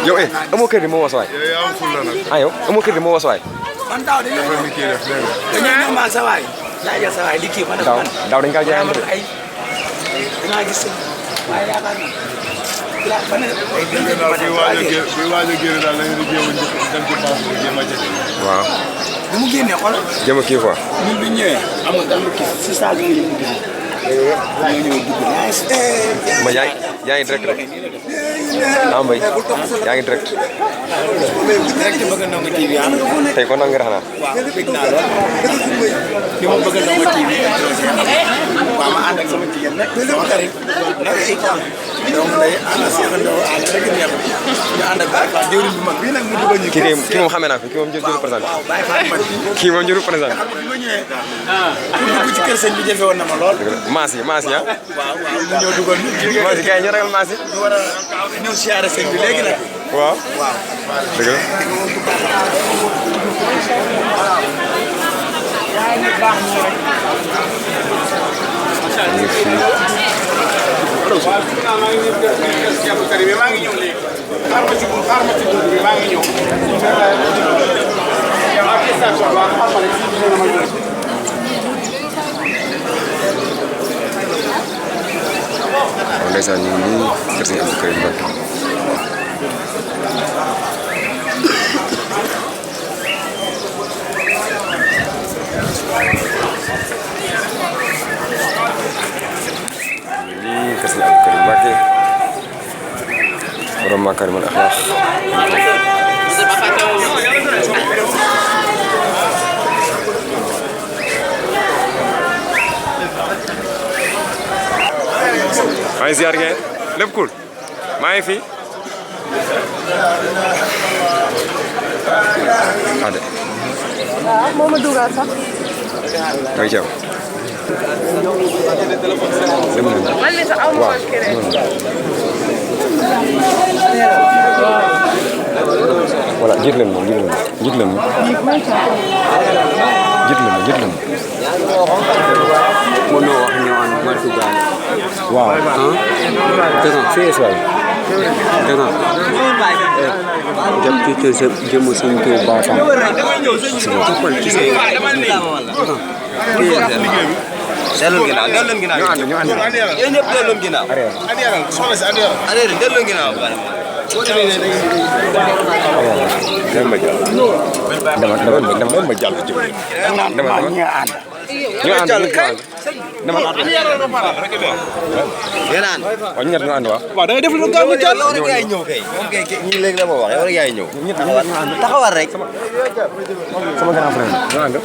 yow amoo kër gi moo was waay. ah yow amoo kër gi moo was waay. man daaw dañoo ñëw ma sa waay. daa jël sa waay di kii man ak man. daaw dañu kaa jaayante ay dinaa gis waaye yaakaar naa la ba ne ay bi waaj a génn daal lañu di jéem a dem ci base bi jéem a jënd. waaw. bu mu génnee xool. jéem a kii quoi. ñun bi ñëwee amul dara lu kii si saa bi nga ñëw dugg. ma ñëw dugg ma yaa ngi direct rek. ah Mbaye yaa ngi direct. direct bëgg na nga TV ah. tey kon nag nga xanaa. waaw bëgg naa lool. li ma bëgg na nga TV. waaw ma ànd ak sama jigéen nag sama xarit nag ay quoi. donc day ànd ak Cheikh Ndaw ànd rek neex ñu ànd ak Baye Fall jëwriñ bu mag bii nag mu dugal ñu. kii moom xamee naa ko kii moom jëru présenté. waaw Baye Fall man kii moom jëru présenté. xam nga bi ma ñëwee. pour dugg ci kër sëñ bi jafe woon na ma lool. maas yi ah. waaw ñu ñëw dugal ñu. maas yi gars yi ñu ragal maas yi. ñu war a ñëw siyaare sëñ bi léegi nag. waaw. waaw. dëgg la. ndeysaan ñu ngi nii kër Sëñ Abdou Karim Mbacké. lii kër Sëñ Abdou Karim Mbacké borom Makarimal Akhlaq. maa ngi ziar ngeen lépp cool maa ngi fi. Ade. waaw moo ma dugal sax. mooy Thiaw. dem nañu. man mii sax aw ma woon keneen. voilà jiit leen moom jiit leen mënoo wax ñëw ànd ma dugal. waaw. dëgg la CS waay. dëgg la. jëm ci kër sa jëm suñu kër Ba Fam. delloo ginnaaw delloo ginnaaw. ñu ànd. yéen ñëpp delloo ginnaaw. Arrière soxna si arrière. arrière delloo ginnaaw. dama jàll. dama jàll ci biir. dama ñu ànd. ñu ànd dama yéen ànd. waaw ñu ñett ñu ànd waaw. waaw da ngay def lu gaaw mu jàll. yow rek yaay ñëw kay. moom kay ñii léegi la ma wax yow rek yaay ñëw. taxawal rek. sama grand frère ñu ànd.